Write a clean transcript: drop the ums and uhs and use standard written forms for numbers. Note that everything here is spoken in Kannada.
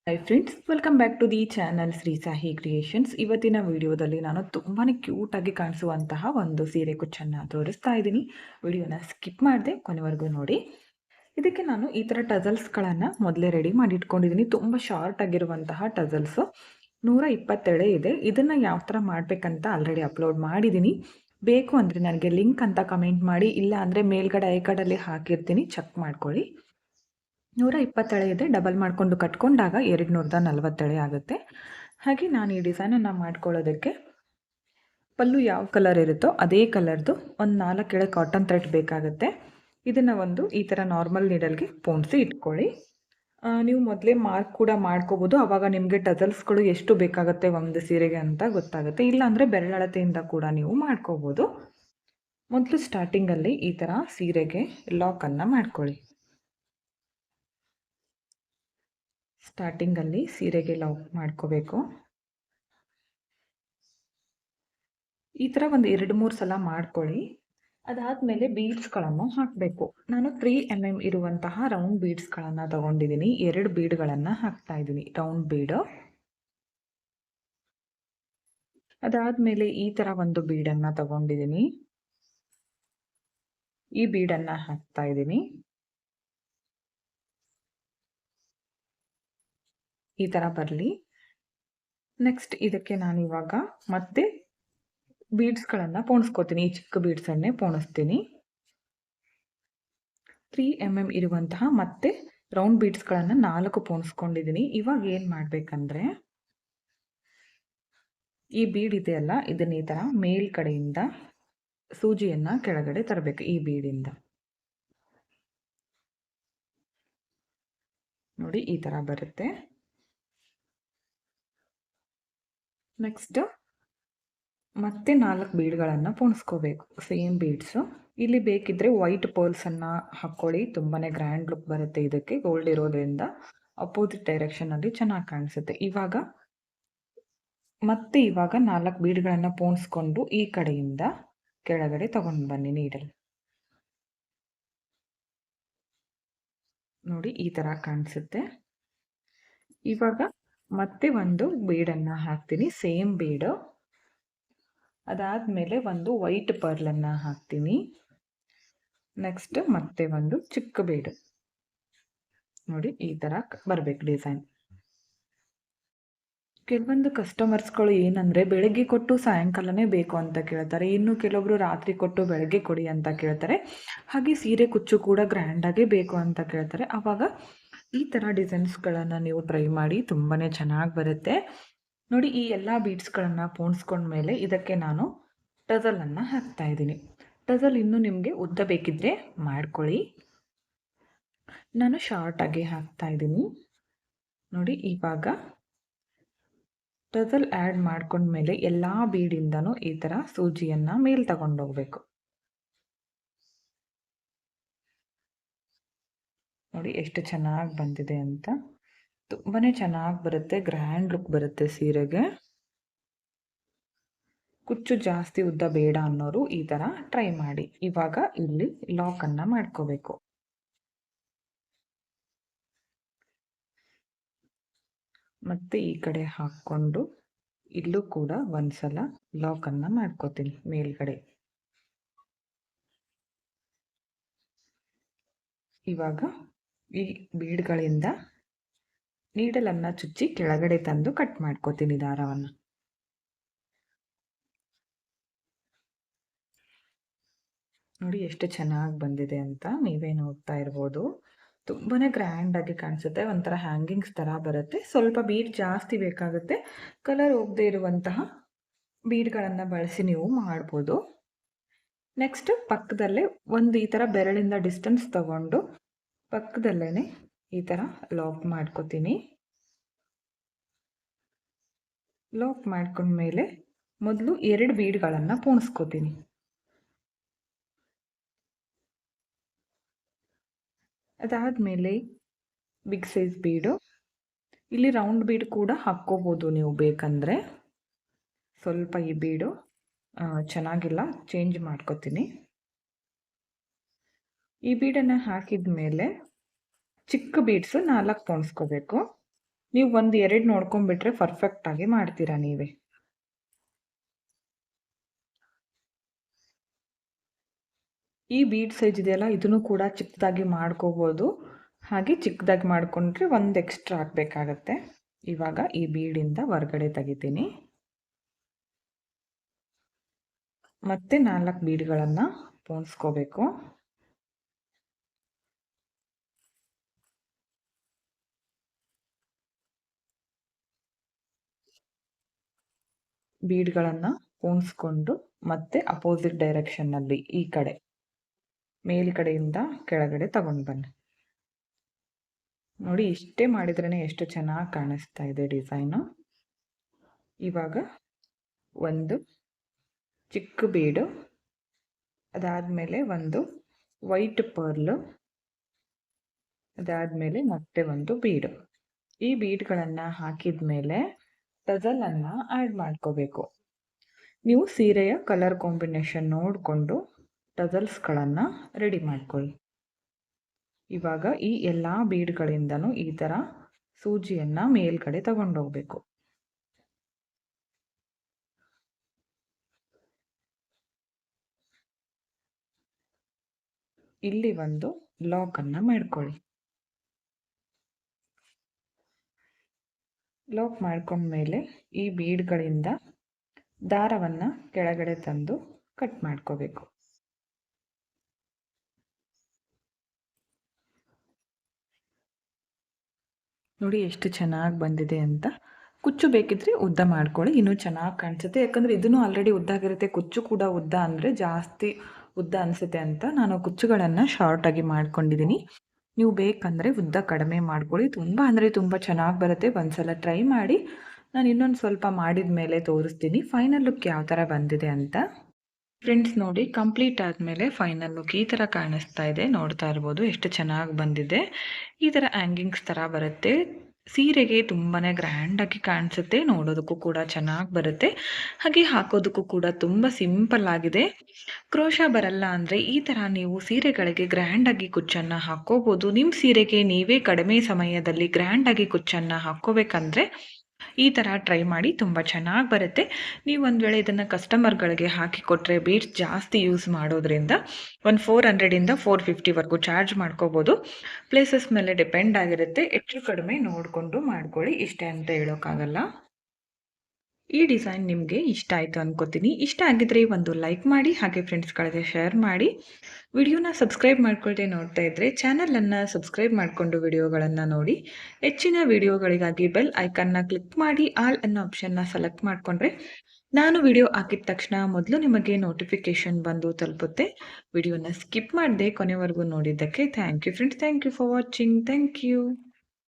Hi friends, welcome back to the channel Shri Sahi creations. ಇವತ್ತಿನ ವಿಡಿಯೋದಲ್ಲಿ ನಾನು ತುಂಬಾ ಕ್ಯೂಟಾಗಿ ಕಾಣಿಸುವಂತಹ ಒಂದು ಸೀರೆ ಕುಚ್ಚನ್ನು ತೋರಿಸ್ತಾ ಇದ್ದೀನಿ. ವಿಡಿಯೋನ ಸ್ಕಿಪ್ ಮಾಡದೆ ಕೊನೆವರೆಗೂ ನೋಡಿ. ಇದಕ್ಕೆ ನಾನು ಈ ಥರ ಟಜಲ್ಸ್ಗಳನ್ನು ಮೊದಲೇ ರೆಡಿ ಮಾಡಿ ಇಟ್ಕೊಂಡಿದ್ದೀನಿ. ತುಂಬ ಶಾರ್ಟ್ ಆಗಿರುವಂತಹ ಟಜಲ್ಸು 120 ಇದೆ. ಇದನ್ನು ಯಾವ ಥರ ಮಾಡಬೇಕಂತ ಆಲ್ರೆಡಿ ಅಪ್ಲೋಡ್ ಮಾಡಿದ್ದೀನಿ. ಬೇಕು ಅಂದರೆ ನನಗೆ ಲಿಂಕ್ ಅಂತ ಕಮೆಂಟ್ ಮಾಡಿ, ಇಲ್ಲ ಅಂದರೆ ಮೇಲ್ಗಡೆ ಐಕಾರ್ಡಲ್ಲಿ ಹಾಕಿರ್ತೀನಿ, ಚೆಕ್ ಮಾಡ್ಕೊಳ್ಳಿ. 120 ಇದೆ. ಡಬಲ್ ಮಾಡಿಕೊಂಡು ಕಟ್ಕೊಂಡಾಗ 240 ಆಗುತ್ತೆ. ಹಾಗೆ ನಾನು ಈ ಡಿಸೈನನ್ನು ಮಾಡ್ಕೊಳ್ಳೋದಕ್ಕೆ ಪಲ್ಲು ಯಾವ ಕಲರ್ ಇರುತ್ತೋ ಅದೇ ಕಲರ್ದು ಒಂದು 4 ಎಳೆ ಕಾಟನ್ ಥ್ರೆಡ್ ಬೇಕಾಗುತ್ತೆ. ಇದನ್ನು ಒಂದು ಈ ಥರ ನಾರ್ಮಲ್ ನೀಡಲ್ಗೆ ಪೋಣಿಸಿ ಇಟ್ಕೊಳ್ಳಿ. ನೀವು ಮೊದಲೇ ಮಾರ್ಕ್ ಕೂಡ ಮಾಡ್ಕೋಬೋದು. ಆವಾಗ ನಿಮಗೆ ಟಜಲ್ಸ್ಗಳು ಎಷ್ಟು ಬೇಕಾಗುತ್ತೆ ಒಂದು ಸೀರೆಗೆ ಅಂತ ಗೊತ್ತಾಗುತ್ತೆ. ಇಲ್ಲಾಂದರೆ ಬೆರಳಳತೆಯಿಂದ ಕೂಡ ನೀವು ಮಾಡ್ಕೋಬೋದು. ಮೊದಲು ಸ್ಟಾರ್ಟಿಂಗಲ್ಲಿ ಈ ಥರ ಸೀರೆಗೆ ಲಾಕನ್ನು ಮಾಡ್ಕೊಳ್ಳಿ. ಸ್ಟಾರ್ಟಿಂಗಲ್ಲಿ ಸೀರೆಗೆ ಲಾಕ್ ಮಾಡ್ಕೋಬೇಕು. ಈ ಥರ ಒಂದು 2-3 ಸಲ ಮಾಡ್ಕೊಳ್ಳಿ. ಅದಾದಮೇಲೆ ಬೀಡ್ಸ್ಗಳನ್ನು ಹಾಕಬೇಕು. ನಾನು 3 mm ಇರುವಂತಹ ರೌಂಡ್ ಬೀಡ್ಸ್ಗಳನ್ನು ತಗೊಂಡಿದ್ದೀನಿ. 2 ಬೀಡ್ಗಳನ್ನು ಹಾಕ್ತಾ ಇದ್ದೀನಿ, ರೌಂಡ್ ಬೀಡು. ಅದಾದಮೇಲೆ ಈ ಥರ ಒಂದು ಬೀಡನ್ನು ತಗೊಂಡಿದ್ದೀನಿ. ಈ ಬೀಡನ್ನು ಹಾಕ್ತಾ ಇದ್ದೀನಿ. ಈ ಥರ ಬರಲಿ. ನೆಕ್ಸ್ಟ್ ಇದಕ್ಕೆ ನಾನು ಇವಾಗ ಮತ್ತೆ ಬೀಡ್ಸ್ಗಳನ್ನು ಪೋಣಿಸ್ಕೋತೀನಿ. ಈ ಚಿಕ್ಕ ಬೀಡ್ಸನ್ನೇ ಪೋಣಿಸ್ತೀನಿ. 3 mm ಇರುವಂತಹ ಮತ್ತೆ ರೌಂಡ್ ಬೀಡ್ಸ್ಗಳನ್ನು 4 ಪೋಣಿಸ್ಕೊಂಡಿದ್ದೀನಿ. ಇವಾಗ ಏನು ಮಾಡಬೇಕಂದ್ರೆ, ಈ ಬೀಡ್ ಇದೆಯಲ್ಲ, ಇದನ್ನ ಈ ಥರ ಮೇಲ್ಗಡೆಯಿಂದ ಸೂಜಿಯನ್ನು ಕೆಳಗಡೆ ತರಬೇಕು. ಈ ಬೀಡಿಂದ ನೋಡಿ ಈ ಥರ ಬರುತ್ತೆ. ನೆಕ್ಸ್ಟ್ ಮತ್ತೆ 4 ಬೀಡ್ಗಳನ್ನು ಪೋಣಿಸ್ಕೋಬೇಕು, ಸೇಮ್ ಬೀಡ್ಸು. ಇಲ್ಲಿ ಬೇಕಿದ್ರೆ ವೈಟ್ ಪರ್ಲ್ಸನ್ನು ಹಾಕ್ಕೊಳ್ಳಿ, ತುಂಬಾ ಗ್ರ್ಯಾಂಡ್ ಲುಕ್ ಬರುತ್ತೆ. ಇದಕ್ಕೆ ಗೋಲ್ಡ್ ಇರೋದ್ರಿಂದ ಅಪೋಸಿಟ್ ಡೈರೆಕ್ಷನಲ್ಲಿ ಚೆನ್ನಾಗಿ ಕಾಣಿಸುತ್ತೆ. ಇವಾಗ 4 ಬೀಡ್ಗಳನ್ನು ಪೋಣಿಸ್ಕೊಂಡು ಈ ಕಡೆಯಿಂದ ಕೆಳಗಡೆ ತಗೊಂಡು ಬನ್ನಿ ನೀಡಲ್. ನೋಡಿ ಈ ಥರ ಕಾಣಿಸುತ್ತೆ. ಇವಾಗ ಮತ್ತೆ ಒಂದು ಬೀಡನ್ನು ಹಾಕ್ತೀನಿ, ಸೇಮ್ ಬೀಡು. ಅದಾದಮೇಲೆ ಒಂದು ವೈಟ್ ಪರ್ಲನ್ನು ಹಾಕ್ತೀನಿ. ನೆಕ್ಸ್ಟ್ ಮತ್ತೆ ಒಂದು ಚಿಕ್ಕ ಬೀಡು. ನೋಡಿ ಈ ಥರ ಬರಬೇಕು ಡಿಸೈನ್. ಕೆಲವೊಂದು ಕಸ್ಟಮರ್ಸ್ಗಳು ಏನಂದರೆ ಬೆಳಗ್ಗೆ ಕೊಟ್ಟು ಸಾಯಂಕಾಲನೇ ಬೇಕು ಅಂತ ಕೇಳ್ತಾರೆ. ಇನ್ನು ಕೆಲವೊಬ್ರು ರಾತ್ರಿ ಕೊಟ್ಟು ಬೆಳಗ್ಗೆ ಕೊಡಿ ಅಂತ ಕೇಳ್ತಾರೆ. ಹಾಗೆ ಸೀರೆ ಕುಚ್ಚು ಕೂಡ ಗ್ರ್ಯಾಂಡಾಗೇ ಬೇಕು ಅಂತ ಕೇಳ್ತಾರೆ. ಆವಾಗ ಈ ಥರ ಡಿಸೈನ್ಸ್ಗಳನ್ನು ನೀವು ಟ್ರೈ ಮಾಡಿ, ತುಂಬಾ ಚೆನ್ನಾಗಿ ಬರುತ್ತೆ. ನೋಡಿ ಈ ಎಲ್ಲ ಬೀಡ್ಸ್ಗಳನ್ನು ಪೋಣಿಸ್ಕೊಂಡ್ಮೇಲೆ ಇದಕ್ಕೆ ನಾನು ಟಜಲನ್ನು ಹಾಕ್ತಾ ಇದ್ದೀನಿ. ಟಜಲ್ ಇನ್ನೂ ನಿಮಗೆ ಉದ್ದ ಬೇಕಿದ್ರೆ ಮಾಡ್ಕೊಳ್ಳಿ. ನಾನು ಶಾರ್ಟಾಗಿ ಹಾಕ್ತಾ ಇದ್ದೀನಿ. ನೋಡಿ ಇವಾಗ ಟಜಲ್ ಆ್ಯಡ್ ಮಾಡ್ಕೊಂಡ್ಮೇಲೆ ಎಲ್ಲ ಬೀಡಿಂದನೂ ಈ ಥರ ಸೂಜಿಯನ್ನು ಮೇಲೆ ತಗೊಂಡೋಗ್ಬೇಕು. ನೋಡಿ ಎಷ್ಟು ಚೆನ್ನಾಗಿ ಬಂದಿದೆ ಅಂತ. ತುಂಬಾ ಚೆನ್ನಾಗಿ ಬರುತ್ತೆ, ಗ್ರ್ಯಾಂಡ್ ಲುಕ್ ಬರುತ್ತೆ ಸೀರೆಗೆ. ಕುಚ್ಚು ಜಾಸ್ತಿ ಉದ್ದ ಬೇಡ ಅನ್ನೋರು ಈ ಥರ ಟ್ರೈ ಮಾಡಿ. ಇವಾಗ ಇಲ್ಲಿ ಲಾಕನ್ನು ಮಾಡ್ಕೋಬೇಕು. ಮತ್ತೆ ಈ ಕಡೆ ಹಾಕ್ಕೊಂಡು ಇಲ್ಲೂ ಕೂಡ ಒಂದ್ಸಲ ಲಾಕನ್ನು ಮಾಡ್ಕೋತೀನಿ ಮೇಲ್ಗಡೆ. ಇವಾಗ ಈ ಬೀಡ್ಗಳಿಂದ ನೀಡಲನ್ನು ಚುಚ್ಚಿ ಕೆಳಗಡೆ ತಂದು ಕಟ್ ಮಾಡ್ಕೋತೀನಿ ದಾರವನ್ನು. ನೋಡಿ ಎಷ್ಟು ಚೆನ್ನಾಗಿ ಬಂದಿದೆ ಅಂತ ನೀವೇ ನೋಡ್ತಾ ಇರ್ಬೋದು. ತುಂಬಾ ಗ್ರ್ಯಾಂಡಾಗಿ ಕಾಣಿಸುತ್ತೆ, ಒಂಥರ ಹ್ಯಾಂಗಿಂಗ್ಸ್ ಥರ ಬರುತ್ತೆ. ಸ್ವಲ್ಪ ಬೀಡ್ ಜಾಸ್ತಿ ಬೇಕಾಗುತ್ತೆ. ಕಲರ್ ಹೋಗದೆ ಇರುವಂತಹ ಬೀಡ್ಗಳನ್ನು ಬಳಸಿ ನೀವು ಮಾಡ್ಬೋದು. ನೆಕ್ಸ್ಟ್ ಪಕ್ಕದಲ್ಲೇ ಒಂದು ಈ ಥರ ಬೆರಳಿಂದ ಡಿಸ್ಟೆನ್ಸ್ ತಗೊಂಡು ಪಕ್ಕದಲ್ಲೇ ಈ ಥರ ಲಾಕ್ ಮಾಡ್ಕೋತೀನಿ. ಲಾಕ್ ಮಾಡ್ಕೊಂಡ್ಮೇಲೆ ಮೊದಲು 2 ಬೀಡ್ಗಳನ್ನು ಪೋಣಿಸ್ಕೋತೀನಿ. ಅದಾದಮೇಲೆ ಬಿಗ್ ಸೈಜ್ ಬೀಡು. ಇಲ್ಲಿ ರೌಂಡ್ ಬೀಡ್ ಕೂಡ ಹಾಕ್ಕೋಬೋದು ನೀವು ಬೇಕಂದರೆ. ಸ್ವಲ್ಪ ಈ ಬೀಡು ಚೆನ್ನಾಗಿಲ್ಲ, ಚೇಂಜ್ ಮಾಡ್ಕೋತೀನಿ. ಈ ಬೀಡನ್ನು ಹಾಕಿದ ಮೇಲೆ ಚಿಕ್ಕ ಬೀಡ್ಸು 4 ಪೋಣಿಸ್ಕೋಬೇಕು. ನೀವು 1, 2 ನೋಡ್ಕೊಂಡ್ಬಿಟ್ರೆ ಪರ್ಫೆಕ್ಟಾಗಿ ಮಾಡ್ತೀರಾ ನೀವೇ. ಈ ಬೀಡ್ ಸೈಜ್ ಇದೆಯಲ್ಲ ಇದನ್ನು ಕೂಡ ಚಿಕ್ಕದಾಗಿ ಮಾಡ್ಕೋಬೋದು. ಹಾಗೆ ಚಿಕ್ಕದಾಗಿ ಮಾಡ್ಕೊಂಡ್ರೆ ಒಂದು ಎಕ್ಸ್ಟ್ರಾ ಹಾಕಬೇಕಾಗತ್ತೆ. ಇವಾಗ ಈ ಬೀಡಿಂದ ಹೊರಗಡೆ ತೆಗಿತೀನಿ. ಮತ್ತೆ 4 ಬೀಡ್ಗಳನ್ನು ಪೋಣಿಸ್ಕೋಬೇಕು. ಬೀಡ್ಗಳನ್ನು ಪೋಣಿಸ್ಕೊಂಡು ಮತ್ತೆ ಅಪೋಸಿಟ್ ಡೈರೆಕ್ಷನ್ನಲ್ಲಿ ಈ ಕಡೆ ಮೇಲ್ಗಡೆಯಿಂದ ಕೆಳಗಡೆ ತಗೊಂಡು ಬನ್ನಿ. ನೋಡಿ ಇಷ್ಟೇ ಮಾಡಿದ್ರೇ ಎಷ್ಟು ಚೆನ್ನಾಗಿ ಕಾಣಿಸ್ತಾ ಇದೆ ಡಿಸೈನು. ಇವಾಗ ಒಂದು ಚಿಕ್ಕ ಬೀಡು, ಅದಾದಮೇಲೆ ಒಂದು ವೈಟ್ ಪರ್ಲು, ಅದಾದಮೇಲೆ ಮತ್ತೆ ಒಂದು ಬೀಡು. ಈ ಬೀಡ್ಗಳನ್ನು ಹಾಕಿದ ಮೇಲೆ ಟಜಲನ್ನು ಆ್ಯಡ್ ಮಾಡ್ಕೋಬೇಕು. ನೀವು ಸೀರೆಯ ಕಲರ್ ಕಾಂಬಿನೇಷನ್ ನೋಡಿಕೊಂಡು ಟಜಲ್ಸ್ಗಳನ್ನು ರೆಡಿ ಮಾಡ್ಕೊಳ್ಳಿ. ಇವಾಗ ಈ ಎಲ್ಲ ಬೀಡ್ಗಳಿಂದನೂ ಈ ಥರ ಸೂಜಿಯನ್ನು ಮೇಲ್ಗಡೆ ತಗೊಂಡೋಗ್ಬೇಕು. ಇಲ್ಲಿ ಒಂದು ಲಾಕನ್ನು ಮಾಡ್ಕೊಳ್ಳಿ. ಲಾಕ್ ಮಾಡ್ಕೊಂಡ್ಮೇಲೆ ಈ ಬೀಡ್ಗಳಿಂದ ದಾರವನ್ನು ಕೆಳಗಡೆ ತಂದು ಕಟ್ ಮಾಡ್ಕೋಬೇಕು. ನೋಡಿ ಎಷ್ಟು ಚೆನ್ನಾಗಿ ಬಂದಿದೆ ಅಂತ. ಕುಚ್ಚು ಬೇಕಿದ್ರೆ ಉದ್ದ ಮಾಡ್ಕೊಳ್ಳಿ, ಇನ್ನೂ ಚೆನ್ನಾಗಿ ಕಾಣಿಸುತ್ತೆ. ಯಾಕಂದರೆ ಇದನ್ನು ಆಲ್ರೆಡಿ ಉದ್ದಾಗಿರುತ್ತೆ, ಕುಚ್ಚು ಕೂಡ ಉದ್ದ ಅಂದರೆ ಜಾಸ್ತಿ ಉದ್ದ ಅನಿಸುತ್ತೆ ಅಂತ ನಾನು ಕುಚ್ಚುಗಳನ್ನು ಶಾರ್ಟಾಗಿ ಮಾಡ್ಕೊಂಡಿದ್ದೀನಿ. ನೀವು ಬೇಕಂದರೆ ಉದ್ದ ಕಡಿಮೆ ಮಾಡ್ಕೊಳ್ಳಿ. ತುಂಬ ಅಂದರೆ ತುಂಬ ಚೆನ್ನಾಗಿ ಬರುತ್ತೆ. ಒಂದ್ಸಲ ಟ್ರೈ ಮಾಡಿ. ನಾನು ಇನ್ನೊಂದು ಸ್ವಲ್ಪ ಮಾಡಿದ ಮೇಲೆ ತೋರಿಸ್ತೀನಿ ಫೈನಲ್ ಲುಕ್ ಯಾವ ಥರ ಬಂದಿದೆ ಅಂತ. ಫ್ರೆಂಡ್ಸ್ ನೋಡಿ ಕಂಪ್ಲೀಟ್ ಆದಮೇಲೆ ಫೈನಲ್ ಲುಕ್ ಈ ಥರ ಕಾಣಿಸ್ತಾ ಇದೆ. ನೋಡ್ತಾ ಇರ್ಬೋದು ಎಷ್ಟು ಚೆನ್ನಾಗಿ ಬಂದಿದೆ. ಈ ಥರ ಹ್ಯಾಂಗಿಂಗ್ಸ್ ಥರ ಬರುತ್ತೆ. ಸೀರೆಗೆ ತುಂಬಾ ಗ್ರ್ಯಾಂಡಾಗಿ ಕಾಣಿಸುತ್ತೆ, ನೋಡೋದಕ್ಕೂ ಕೂಡ ಚೆನ್ನಾಗಿ ಬರುತ್ತೆ, ಹಾಗೆ ಹಾಕೋದಕ್ಕೂ ಕೂಡ ತುಂಬ ಸಿಂಪಲ್ ಆಗಿದೆ. ಕ್ರೋಶ ಬರಲ್ಲ ಅಂದರೆ ಈ ಥರ ನೀವು ಸೀರೆಗಳಿಗೆ ಗ್ರ್ಯಾಂಡಾಗಿ ಕುಚ್ಚನ್ನು ಹಾಕ್ಕೋಬೋದು. ನಿಮ್ಮ ಸೀರೆಗೆ ನೀವೇ ಕಡಿಮೆ ಸಮಯದಲ್ಲಿ ಗ್ರ್ಯಾಂಡಾಗಿ ಕುಚ್ಚನ್ನು ಹಾಕ್ಕೋಬೇಕಂದ್ರೆ ಈ ಥರ ಟ್ರೈ ಮಾಡಿ, ತುಂಬ ಚೆನ್ನಾಗಿ ಬರುತ್ತೆ. ನೀವು ಒಂದು ವೇಳೆ ಇದನ್ನು ಕಸ್ಟಮರ್ಗಳಿಗೆ ಹಾಕಿ ಕೊಟ್ಟರೆ ಬೀಡ್ಸ್ ಜಾಸ್ತಿ ಯೂಸ್ ಮಾಡೋದ್ರಿಂದ ಒಂದು 400ಇಂದ 450ವರೆಗೂ ಚಾರ್ಜ್ ಮಾಡ್ಕೋಬೋದು. ಪ್ಲೇಸಸ್ ಮೇಲೆ ಡಿಪೆಂಡ್ ಆಗಿರುತ್ತೆ. ಹೆಚ್ಚು ಕಡಿಮೆ ನೋಡಿಕೊಂಡು ಮಾಡ್ಕೊಳ್ಳಿ, ಇಷ್ಟೇ ಅಂತ ಹೇಳೋಕ್ಕಾಗಲ್ಲ. ಈ ಡಿಸೈನ್ ನಿಮಗೆ ಇಷ್ಟ ಆಯಿತು ಅನ್ಕೋತೀನಿ. ಇಷ್ಟ ಆಗಿದ್ರೆ ಒಂದು ಲೈಕ್ ಮಾಡಿ, ಹಾಗೆ ಫ್ರೆಂಡ್ಸ್ಗಳಿಗೆ ಶೇರ್ ಮಾಡಿ. ವಿಡಿಯೋನ ಸಬ್ಸ್ಕ್ರೈಬ್ ಮಾಡ್ಕೊಳ್ದೆ ನೋಡ್ತಾ ಇದ್ದರೆ ಚಾನಲನ್ನು ಸಬ್ಸ್ಕ್ರೈಬ್ ಮಾಡಿಕೊಂಡು ವಿಡಿಯೋಗಳನ್ನು ನೋಡಿ. ಹೆಚ್ಚಿನ ವಿಡಿಯೋಗಳಿಗಾಗಿ ಬೆಲ್ ಐಕನ್ನ ಕ್ಲಿಕ್ ಮಾಡಿ ಆಲ್ ಅನ್ನೋ ಆಪ್ಷನ್ನ ಸೆಲೆಕ್ಟ್ ಮಾಡಿಕೊಂಡ್ರೆ ನಾನು ವಿಡಿಯೋ ಹಾಕಿದ ತಕ್ಷಣ ಮೊದಲು ನಿಮಗೆ ನೋಟಿಫಿಕೇಷನ್ ಬಂದು ತಲುಪುತ್ತೆ. ವಿಡಿಯೋನ ಸ್ಕಿಪ್ ಮಾಡದೆ ಕೊನೆವರೆಗೂ ನೋಡಿದ್ದಕ್ಕೆ thank you friends. Thank you for watching. Thank you.